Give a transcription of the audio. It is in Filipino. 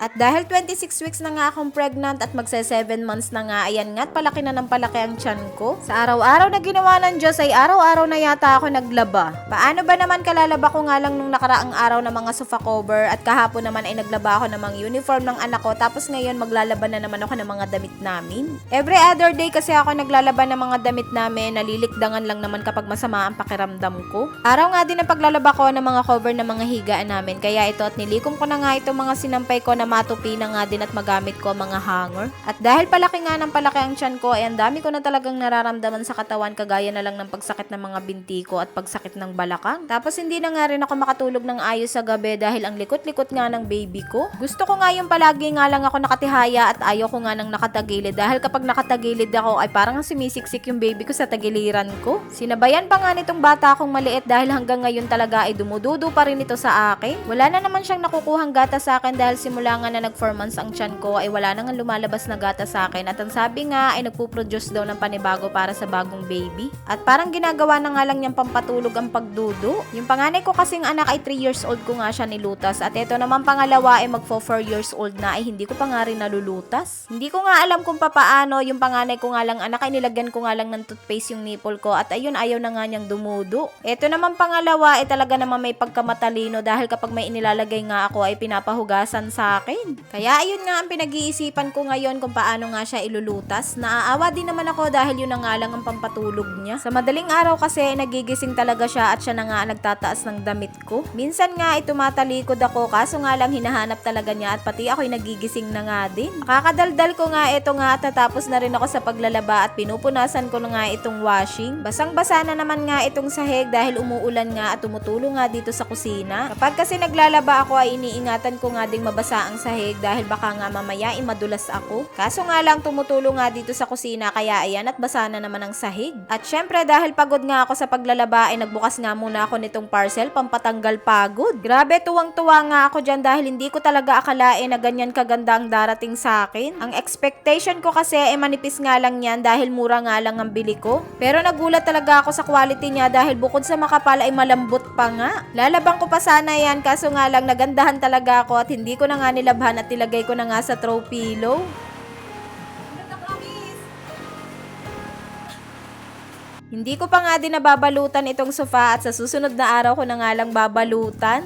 At dahil 26 weeks na nga akong pregnant at magse 7 months na nga, ayan nga, at palaki na ng palaki ang tiyan ko. Sa araw-araw na ginawa ng Diyos ay araw-araw na yata ako naglaba. Paano ba naman kalalaba ko nga lang nung nakaraang araw ng mga sofa cover at kahapon naman ay naglaba ako ng mga uniform ng anak ko, tapos ngayon maglalaba na naman ako ng mga damit namin. Every other day kasi ako naglalaba ng mga damit namin, nalilikdangan lang naman kapag masama ang pakiramdam ko. Araw nga din ang paglalaba ko ng mga cover ng mga higaan namin, kaya ito at nilikom ko na nga itong mga sinampay ko na matupi na nga din at magamit ko mga hanger. At dahil palaki nga ng palaki ang tiyan ko, ay ang dami ko na talagang nararamdaman sa katawan, kagaya na lang ng pagsakit ng mga binti ko at pagsakit ng balakang. Tapos hindi na nga rin ako makatulog ng ayos sa gabi dahil ang likot-likot nga ng baby ko. Gusto ko nga yung palagi nga lang ako nakatihaya at ayaw ko nga nang nakatagilid dahil kapag nakatagilid ako ay parang sumisiksik yung baby ko sa tagiliran ko. Sinabayan pa nga nitong bata akong maliit dahil hanggang ngayon talaga ay dumududo pa rin ito sa akin. Wala na naman siyang nakukuhang gata sa akin dahil simula nga na nag 4 months ang tiyan ko ay wala nang lumalabas na gata sa akin, at ang sabi nga ay nagpuproduce daw ng panibago para sa bagong baby. At parang ginagawa na nga lang niyang pampatulog ang pagdudo. Yung panganay ko kasing anak ay 3 years old ko nga siya nilutas, at ito naman pangalawa ay magfo 4 years old na ay hindi ko pa nga rin nalulutas. Hindi ko nga alam kung papaano. Yung panganay ko nga lang anak ay nilagyan ko nga lang ng toothpaste yung nipple ko, at ayun ayaw na nga niyang dumudo. Ito naman pangalawa ay talaga naman may pagkamatalino dahil kapag may inilalagay nga ako ay pinapahugasan sa akin. Kaya ayun nga ang pinag-iisipan ko ngayon kung paano nga siya ilulutas. Naaawa din naman ako dahil yun na nga lang ang pampatulog niya. Sa madaling araw kasi nagigising talaga siya at siya na nga nagtataas ng damit ko. Minsan nga ay tumatalikod ako, kaso nga lang hinahanap talaga niya at pati ako'y nagigising na nga din. Kakadaldal ko nga ito nga at tatapos na rin ako sa paglalaba at pinupunasan ko na nga itong washing. Basang-basa na naman nga itong sahig dahil umuulan nga at tumutulo nga dito sa kusina. Kapag kasi naglalaba ako ay iniingatan ko nga ding mabasa ang sahig dahil baka nga mamaya madulas ako. Kaso nga lang tumutulo nga dito sa kusina, kaya ayan at basa na naman ang sahig. At syempre dahil pagod nga ako sa paglalaba ay nagbukas nga muna ako nitong parcel pampatanggal pagod. Grabe, tuwang-tuwa nga ako dyan dahil hindi ko talaga akalain na ganyan kaganda ang darating sa akin. Ang expectation ko kasi ay manipis nga lang yan dahil mura nga lang ang bili ko. Pero nagulat talaga ako sa quality niya dahil bukod sa makapal ay malambot pa nga. Lalabang ko pa sana yan, kaso nga lang nagandahan talaga ako at hindi ko na nga nilabhan at nilagay ko na nga sa throw pillow. Hindi ko pa nga din nababalutan itong sofa at sa susunod na araw ko na nga lang babalutan.